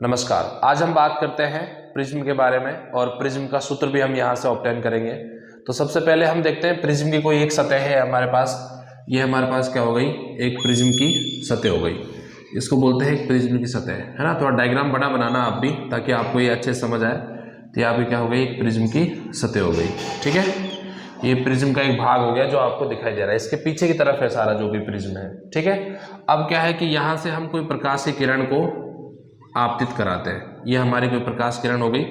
नमस्कार। आज हम बात करते हैं प्रिज्म के बारे में और प्रिज्म का सूत्र भी हम यहाँ से ऑब्टेन करेंगे। तो सबसे पहले हम देखते हैं प्रिज्म की कोई एक सतह है हमारे पास। ये हमारे पास क्या हो गई, एक प्रिज्म की सतह हो गई। इसको बोलते हैं एक प्रिज्म की सतह, है ना। थोड़ा डायग्राम बड़ा बनाना आप भी, ताकि आपको ये अच्छे से समझ आए। तो यहाँ पे क्या हो गई, एक प्रिज्म की सतह हो गई। ठीक है, ये प्रिज्म का एक भाग हो गया जो आपको दिखाई दे रहा है। इसके पीछे की तरफ है सारा जो भी प्रिज्म है। ठीक है, अब क्या है कि यहाँ से हम कोई प्रकाश की किरण को आपतित कराते हैं। ये हमारी कोई प्रकाश किरण हो गई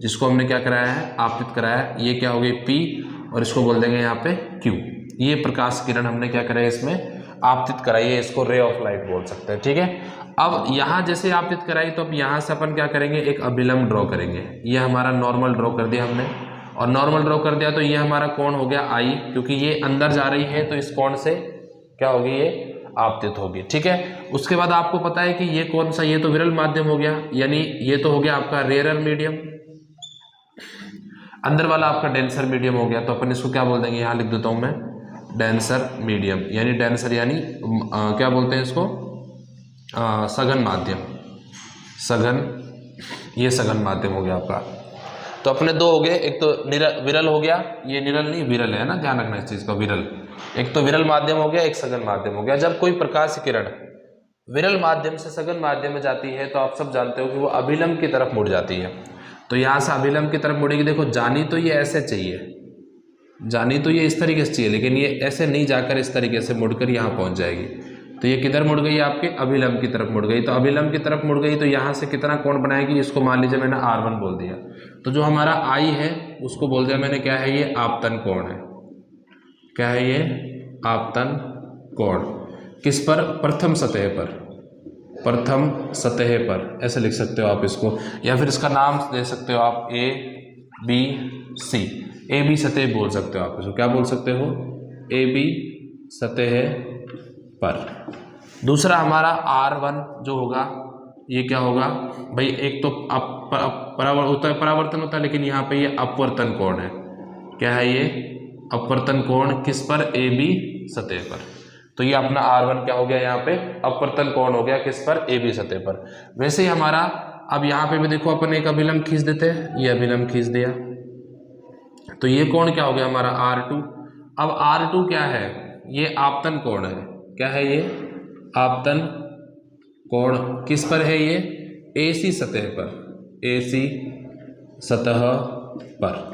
जिसको हमने क्या कराया है, आपतित कराया है। ये क्या हो गई, P, और इसको बोल देंगे यहाँ पे Q। ये प्रकाश किरण हमने क्या कराई, इसमें आपतित कराई है। इसको रे ऑफ लाइट बोल सकते हैं। ठीक है, अब यहाँ जैसे आपतित कराई तो अब यहाँ से अपन क्या करेंगे, एक अभिलंब ड्रॉ करेंगे। ये हमारा नॉर्मल ड्रॉ कर दिया हमने, और नॉर्मल ड्रॉ कर दिया तो ये हमारा कोण हो गया I, क्योंकि ये अंदर जा रही है तो इस कोण से क्या होगी, ये आपतित होगी। ठीक है, उसके बाद आपको पता है कि ये कौन सा, ये तो विरल माध्यम हो गया, यानी ये तो हो गया आपका रेयरर मीडियम, अंदर वाला आपका डेंसर मीडियम हो गया। तो अपन इसको क्या बोल देंगे, यहाँ लिख देता हूं मैं, डेंसर मीडियम, यानी डेंसर यानी क्या बोलते हैं इसको, सघन माध्यम। सघन, ये सघन माध्यम हो गया आपका। तो अपने दो हो गए, एक तो विरल हो गया, ये निरल नहीं विरल है ना, ध्यान रखना इस चीज का, विरल। एक तो विरल माध्यम हो गया, एक सघन माध्यम हो गया। जब कोई प्रकाश किरण विरल माध्यम से सघन माध्यम में जाती है तो आप सब जानते हो कि वो अभिलंब की तरफ मुड़ जाती है। तो यहाँ से अभिलंब की तरफ मुड़ेगी। देखो, जानी तो ये ऐसे चाहिए, जानी तो ये इस तरीके से चाहिए, लेकिन ये ऐसे नहीं जाकर इस तरीके से मुड़कर यहाँ पहुँच जाएगी। तो ये किधर मुड़ गई, आपके अभिलंब की तरफ मुड़ गई। तो अभिलंब की तरफ मुड़ गई तो यहाँ से कितना कोण बनाएगी, इसको मान लीजिए मैंने R1 बोल दिया। तो जो हमारा I है उसको बोल दिया मैंने क्या है, ये आपतन कोण है। क्या है ये, आपतन कोण। किस पर, प्रथम सतह पर, प्रथम सतह पर, ऐसे लिख सकते हो आप इसको, या फिर इसका नाम दे सकते हो आप A B C, AB सतह बोल सकते हो आप इसको। क्या बोल सकते हो, AB सतह पर। दूसरा हमारा R1 जो होगा, ये क्या होगा भाई, एक तो परावर्तन होता है, लेकिन यहाँ पे ये अपवर्तन कोण है। क्या है ये, अपवर्तन कोण। किस पर, AB सतह पर। तो ये अपना R1 क्या हो गया, यहाँ पे अपवर्तन कोण हो गया, किस पर, AB सतह पर। वैसे ही हमारा, अब यहाँ पे भी देखो अपन एक अभिलंब खींच देते हैं, ये अभिलंब खींच दिया तो ये कोण क्या हो गया हमारा, R2। अब R2 क्या है, ये आपतन कोण है। क्या है ये, आपतन कोण। किस पर है ये, AC सतह पर, AC सतह पर।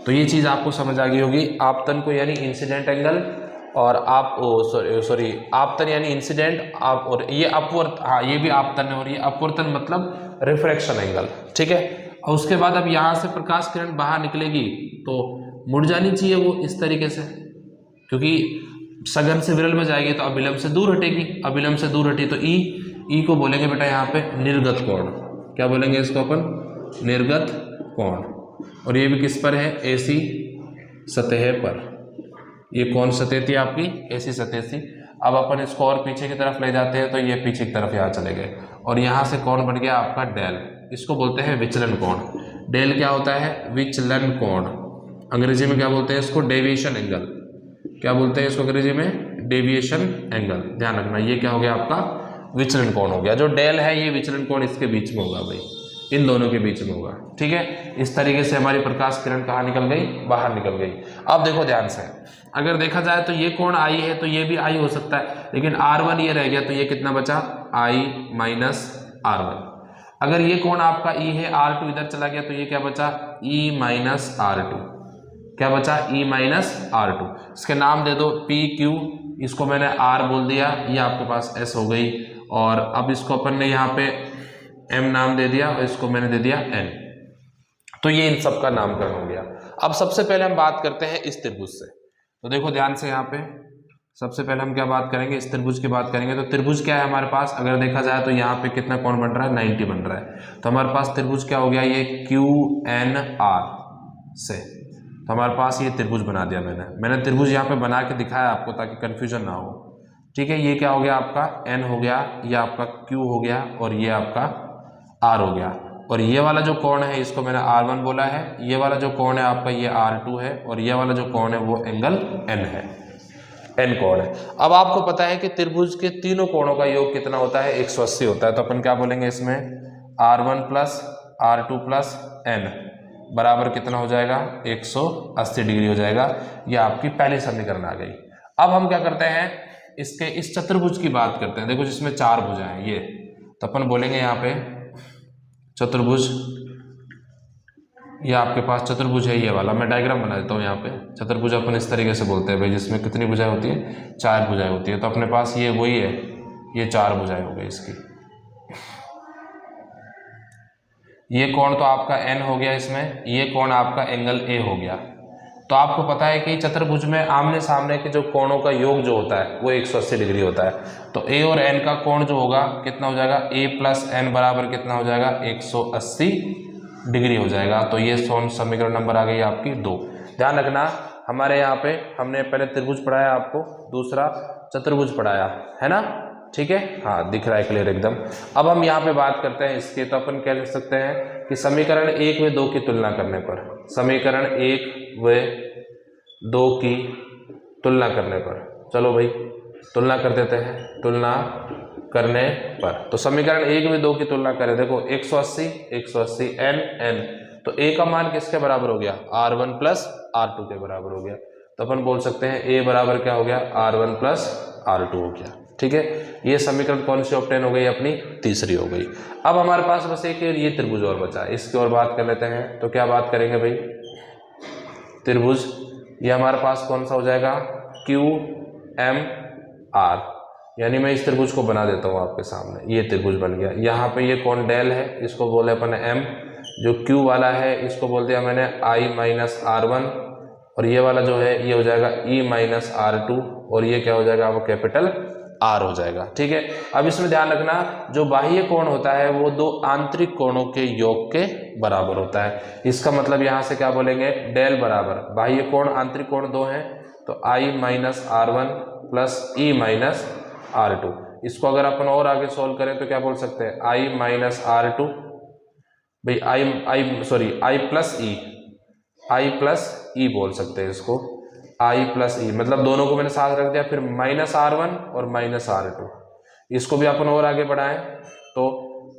तो ये चीज़ आपको समझ आ गई होगी। आपतन को यानी इंसिडेंट एंगल, और आप सॉरी आपतन यानी इंसिडेंट, आप, और ये अपवर्त, हाँ ये भी आपतन है, और ये अपवर्तन मतलब रिफ्रैक्शन एंगल। ठीक है, और उसके बाद अब यहाँ से प्रकाश किरण बाहर निकलेगी तो मुड़ जानी चाहिए वो इस तरीके से, क्योंकि सघन से विरल में जाएगी तो अभिलंब से दूर हटेगी। अभिलंब से दूर हटी तो ई को बोलेंगे बेटा यहाँ पे निर्गत कोण। क्या बोलेंगे इसको अपन, निर्गत कोण। और ये भी किस पर है, AC सतह पर। ये कौन सतह थी आपकी, AC सतह थी। अब अपन इसको और पीछे की तरफ ले जाते हैं तो ये पीछे की तरफ यहाँ चले गए, और यहाँ से कौन बन गया आपका डेल। इसको बोलते हैं विचलन कोण। डेल क्या होता है, विचलन कोण। अंग्रेजी में क्या बोलते हैं इसको, डेविएशन एंगल। क्या बोलते हैं इसको अंग्रेजी में, डेविएशन एंगल। ध्यान रखना, ये क्या हो गया आपका, विचलन कोण हो गया। जो डेल है ये विचलन कोण इसके बीच में होगा भाई, इन दोनों के बीच में होगा। ठीक है, इस तरीके से हमारी प्रकाश किरण कहाँ निकल गई, बाहर निकल गई। अब देखो ध्यान से, अगर देखा जाए तो ये कोण I है तो ये भी I हो सकता है, लेकिन R1 ये रह गया तो ये कितना बचा, I माइनस R1। अगर ये कोण आपका E है, R2 इधर चला गया तो ये क्या बचा, E माइनस R2। क्या बचा, E माइनस R2। इसके नाम दे दो PQ, इसको मैंने R बोल दिया, ये आपके पास S हो गई। और अब इसको अपन ने यहाँ पे M नाम दे दिया, और इसको मैंने दे दिया N। तो ये इन सब का नामकरण हो गया। अब सबसे पहले हम बात करते हैं इस त्रिभुज से। तो देखो ध्यान से, यहाँ पे सबसे पहले हम क्या बात करेंगे, इस त्रिभुज की बात करेंगे। तो त्रिभुज क्या है हमारे पास, अगर देखा जाए तो यहाँ पे कितना कोण बन रहा है, 90 बन रहा है। तो हमारे पास त्रिभुज क्या हो गया, ये QNR से। तो हमारे पास ये त्रिभुज बना दिया मैंने त्रिभुज यहाँ पे बना के दिखाया आपको, ताकि कंफ्यूजन ना हो। ठीक है, ये क्या हो गया आपका, N हो गया, ये आपका Q हो गया, और ये आपका R हो गया। और ये वाला जो कोण है इसको मैंने R1 बोला है, ये वाला जो कोण है आपका ये R2 है, और ये वाला जो कोण है वो एंगल N है, N कोण है। अब आपको पता है कि त्रिभुज के तीनों कोणों का योग कितना होता है, 180 होता है। तो अपन क्या बोलेंगे इसमें, R1 plus R2 plus n बराबर कितना हो जाएगा 180 डिग्री हो जाएगा। ये आपकी पहली समीकरण आ गई। अब हम क्या करते हैं, इसके इस चतुर्भुज की बात करते हैं। देखो जिसमें 4 भुजाएं हैं ये, तो अपन बोलेंगे यहाँ पे चतुर्भुज, ये आपके पास चतुर्भुज है ये वाला। मैं डायग्राम बना देता हूँ यहाँ पे। चतुर्भुज अपन इस तरीके से बोलते हैं भाई, जिसमें कितनी भुजाएं होती है, 4 भुजाएं होती है। तो अपने पास ये वही है, ये 4 भुजाएं हो गई इसकी। ये कोण तो आपका n हो गया इसमें, ये कोण आपका एंगल a हो गया। तो आपको पता है कि चतुर्भुज में आमने सामने के जो कोणों का योग जो होता है वो 180 डिग्री होता है। तो a और n का कोण जो होगा कितना हो जाएगा, a प्लस n बराबर कितना हो जाएगा 180 डिग्री हो जाएगा। तो ये समीकरण नंबर आ गई आपकी 2। ध्यान रखना, हमारे यहाँ पे हमने पहले त्रिभुज पढ़ाया आपको, दूसरा चतुर्भुज पढ़ाया है ना, ठीक है। हाँ दिख रहा है क्लियर एकदम। अब हम यहाँ पे बात करते हैं इसके, तो अपन क्या लिख सकते हैं कि समीकरण 1 व 2 की तुलना करने पर, समीकरण 1 व 2 की तुलना करने पर, चलो भाई तुलना कर देते हैं। तुलना करने पर तो समीकरण 1 व 2 की तुलना करें, देखो 180 180 n, तो a का मान किसके बराबर हो गया, R1 प्लस R2 के बराबर हो गया। तो अपन बोल सकते हैं a बराबर क्या हो गया, R1 प्लस R2 हो गया, ठीक है। ये समीकरण कौन सी ऑब्टेन हो गई, अपनी तीसरी हो गई। अब हमारे पास बस एक ये त्रिभुज और बचा है, इसकी और बात कर लेते हैं। तो क्या बात करेंगे भाई, त्रिभुज ये हमारे पास कौन सा हो जाएगा, QMR, यानी मैं इस त्रिभुज को बना देता हूँ आपके सामने। ये त्रिभुज बन गया। यहाँ पे ये कौन डेल है, इसको बोले अपन M, जो Q वाला है इसको बोल दिया मैंने I माइनस R1, और ये वाला जो है ये हो जाएगा E माइनस R2, और ये क्या हो जाएगा वो कैपिटल R हो जाएगा, ठीक है। अब इसमें ध्यान रखना, जो बाह्य कोण होता है वो 2 आंतरिक कोणों के योग के बराबर होता है। इसका मतलब यहाँ से क्या बोलेंगे, डेल बराबर बाह्य कोण आंतरिक कोण 2 हैं, तो I minus R1 plus E minus R2। इसको अगर अपन और आगे सोल्व करें तो क्या बोल सकते हैं, I माइनस R2 भाई I प्लस E बोल सकते हैं इसको, I प्लस E, मतलब दोनों को मैंने साथ रख दिया। फिर माइनस R1 और माइनस R2, इसको भी अपन और आगे बढ़ाएं तो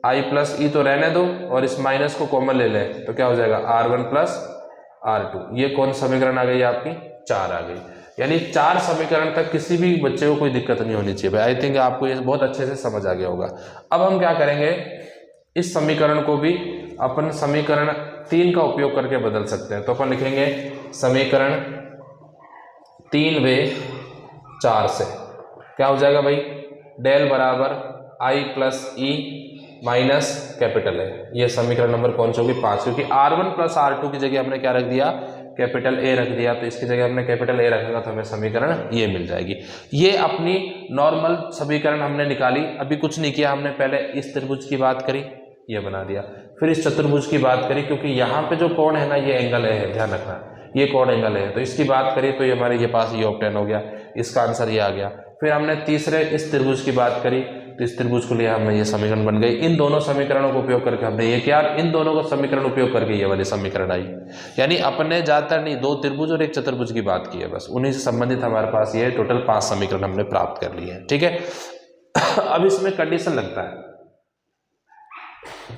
I प्लस E तो रहने दो, और इस माइनस को कॉमन ले लें तो क्या हो जाएगा R1 प्लस R2। ये कौन समीकरण आ गई आपकी, 4 आ गई। यानी 4 समीकरण तक किसी भी बच्चे को कोई दिक्कत नहीं होनी चाहिए भाई। आई थिंक आपको ये बहुत अच्छे से समझ आ गया होगा। अब हम क्या करेंगे, इस समीकरण को भी अपन समीकरण 3 का उपयोग करके बदल सकते हैं। तो अपन लिखेंगे समीकरण 3 व 4 से क्या हो जाएगा भाई, डेल बराबर I plus E minus capital है। ये समीकरण नंबर कौन सी होगी, 5, क्योंकि R1 प्लस R2 की जगह हमने क्या रख दिया, कैपिटल A रख दिया। तो इसकी जगह हमने कैपिटल A रखेगा तो हमें समीकरण ये मिल जाएगी। ये अपनी नॉर्मल समीकरण हमने निकाली। अभी कुछ नहीं किया हमने, पहले इस त्रिभुज की बात करी, ये बना दिया, फिर इस चतुर्भुज की बात करी, क्योंकि यहाँ पे जो कोण है ना ये एंगल है, ध्यान रखना ये कोण एंगल है। तो इसकी बात करी तो ये हमारे ये पास ये ऑब्टेन हो गया, इसका आंसर ये आ गया। फिर हमने तीसरे इस त्रिभुज की बात करी, तो इस त्रिभुज को लिया हमने, ये समीकरण बन गई। इन दोनों समीकरणों को उपयोग करके हमने ये किया, इन दोनों को समीकरण उपयोग करके ये वाली समीकरण आई। यानी अपने ज्यादातर नहीं, 2 त्रिभुज और 1 चतुर्भुज की बात की है बस, उन्हीं से संबंधित हमारे पास ये टोटल 5 समीकरण हमने प्राप्त कर लिए हैं, ठीक है। अब इसमें कंडीशन लगता है,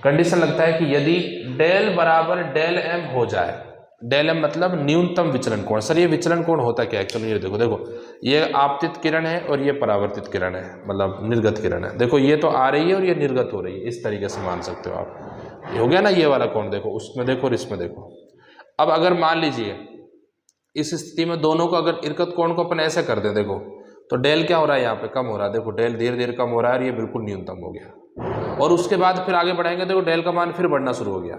कंडीशन लगता है कि यदि डेल बराबर डेल m हो जाए, डेल m मतलब न्यूनतम विचलन कोण। सर ये विचलन कोण होता क्या है, चलो ये देखो ये आपतित किरण है और ये परावर्तित किरण है, मतलब निर्गत किरण है। देखो ये तो आ रही है और ये निर्गत हो रही है, इस तरीके से मान सकते हो आप। ये हो गया ना ये वाला कोण, देखो उसमें देखो और इसमें देखो। अब अगर मान लीजिए इस स्थिति में दोनों को अगर इरकत कोण को अपन ऐसे कर दें, देखो तो डेल क्या हो रहा है, यहाँ पे कम हो रहा है। देखो डेल धीरे धीरे कम हो रहा है और ये बिल्कुल न्यूनतम हो गया। और उसके बाद फिर आगे बढ़ाएंगे, देखो डेल का मान फिर बढ़ना शुरू हो गया।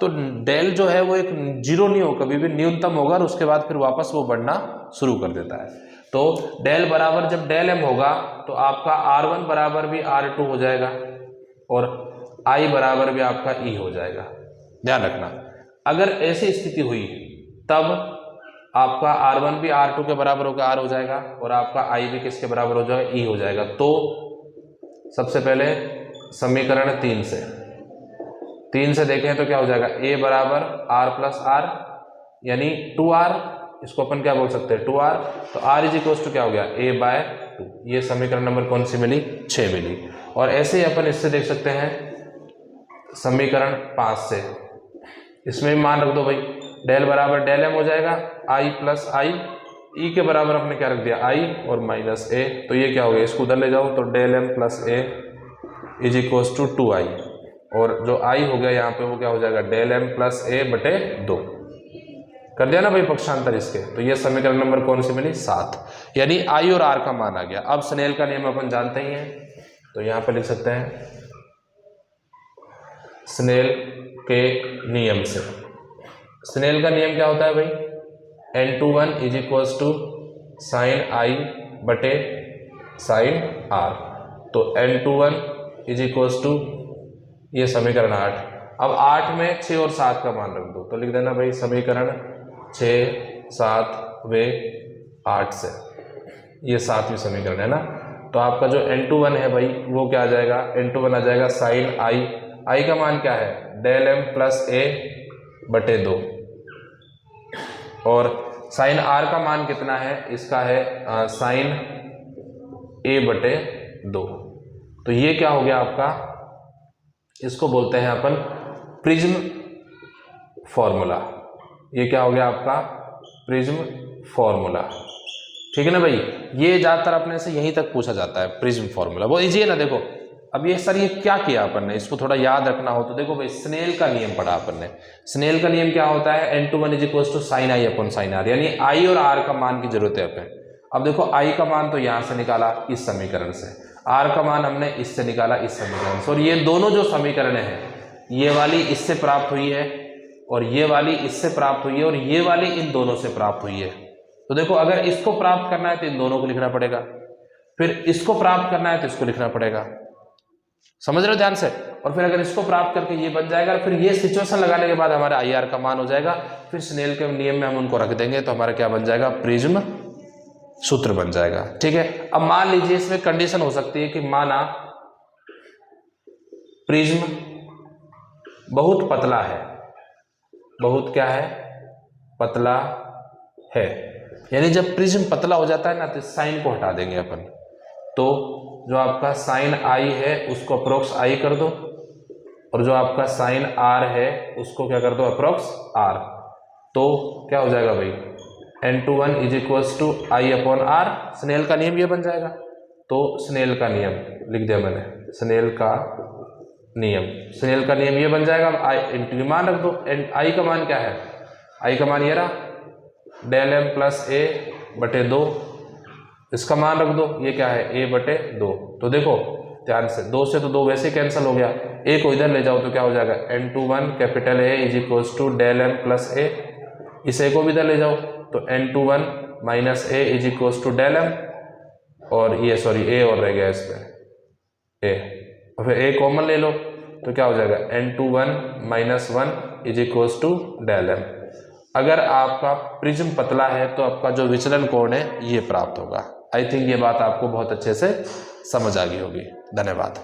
तो डेल जो है वो एक जीरो नहीं हो, कभी भी न्यूनतम होगा और उसके बाद फिर वापस वो बढ़ना शुरू कर देता है। तो डेल बराबर जब डेल m होगा तो आपका R1 बराबर भी R2 हो जाएगा और I बराबर भी आपका E हो जाएगा। ध्यान रखना, अगर ऐसी स्थिति हुई तब आपका R1 भी R2 के बराबर होगा, R हो जाएगा, और आपका I भी किसके बराबर हो जाएगा, E हो जाएगा। तो सबसे पहले समीकरण 3 से देखें तो क्या हो जाएगा, A बराबर R प्लस R यानी 2R, इसको अपन क्या बोल सकते हैं 2R। तो R इज इक्वल टू क्या हो गया, A बाय 2। ये समीकरण नंबर कौन सी मिली, 6 मिली। और ऐसे ही अपन इससे देख सकते हैं समीकरण 5 से, इसमें भी मान रख दो भाई, डेल बराबर डेल एम हो जाएगा आई प्लस आई, ई के बराबर हमने क्या रख दिया आई और माइनस ए, तो ये क्या हो गया, इसको उधर ले जाओ तो del M plus A is equals to 2i, और जो आई हो गया यहाँ पे वो क्या हो जाएगा डेल एम प्लस ए बटे 2, कर दिया ना भाई पक्षांतर इसके। तो ये समीकरण नंबर कौन सी मिली 7, यानी आई और आर का मान आ गया। अब स्नेल का नियम अपन जानते ही हैं, तो यहाँ पे लिख सकते हैं स्नेल के नियम से। स्नेल का नियम क्या होता है भाई, n21 is equals to sine I बटे साइन आर, तो n21 इज इक्वल्स टू ये समीकरण 8। अब 8 में 6 और 7 का मान रख दो, तो लिख देना भाई समीकरण 6 7 वे 8 से, ये 7वीं समीकरण है ना। तो आपका जो n21 है भाई वो क्या आ जाएगा, n21 आ जाएगा साइन आई, आई का मान क्या है डेल एम प्लस ए बटे 2, और साइन आर का मान कितना है, इसका है साइन ए बटे 2। तो ये क्या हो गया आपका, इसको बोलते हैं अपन प्रिज्म फॉर्मूला, ये क्या हो गया आपका प्रिज्म फॉर्मूला, ठीक है ना भाई। ये ज़्यादातर अपने से यहीं तक पूछा जाता है प्रिज्म फॉर्मूला, वो इजी है ना। देखो अब ये सर ये क्या किया अपन ने, इसको थोड़ा याद रखना हो तो देखो भाई स्नेल का नियम पढ़ा अपन ने। स्नेल का नियम क्या होता है, n21 is equals to sine I upon sine R, यानी आई और आर का मान की जरूरत है अपन। अब देखो आई का मान तो यहाँ से निकाला इस समीकरण से, आर का मान हमने इससे निकाला इस समीकरण से, और ये दोनों जो समीकरण है, ये वाली इससे प्राप्त हुई है और ये वाली इससे प्राप्त हुई है और ये वाली इन दोनों से प्राप्त हुई है। तो देखो अगर इसको प्राप्त करना है तो इन दोनों को लिखना पड़ेगा, फिर इसको प्राप्त करना है तो इसको लिखना पड़ेगा, समझ रहे हो ध्यान से। और फिर अगर इसको प्राप्त करके ये बन जाएगा, फिर ये सिचुएशन लगाने के बाद हमारा आई आर का मान हो जाएगा, फिर स्नेल के नियम में हम उनको रख देंगे तो हमारा क्या बन जाएगा प्रिज्म सूत्र बन जाएगा, ठीक है। अब मान लीजिए इसमें कंडीशन हो सकती है कि माना प्रिज्म बहुत पतला है, बहुत क्या है पतला है, यानी जब प्रिज्म पतला हो जाता है ना तो साइन को हटा देंगे अपन, तो जो आपका साइन आई है उसको अप्रोक्स आई कर दो, और जो आपका साइन आर है उसको क्या कर दो अप्रोक्स आर, तो क्या हो जाएगा भाई n21 is equals to I upon R. Snell का नियम ये बन जाएगा, तो स्नेल का नियम लिख दिया मैंने, स्नेल का नियम, स्नेल का नियम ये बन जाएगा। अब आई इंटू मान रख दो, आई का मान क्या है, आई का मान ये रहा डेल एम प्लस ए बटे 2, इसका मान रख दो, ये क्या है ए बटे 2। तो देखो ध्यान से 2 से तो 2 वैसे ही कैंसिल हो गया, ए को इधर ले जाओ तो क्या हो जाएगा n21 capital A is equals to del M plus A, इस ए को भी इधर ले जाओ तो n21 minus A is equals to del M, और ये सॉरी ए और रह गया इसमें ए, और फिर ए कॉमन ले लो तो क्या हो जाएगा n21 minus 1 is equals to del M. अगर आपका प्रिज्म पतला है तो आपका जो विचलन कोण है ये प्राप्त होगा। आई थिंक ये बात आपको बहुत अच्छे से समझ आ गई होगी। धन्यवाद।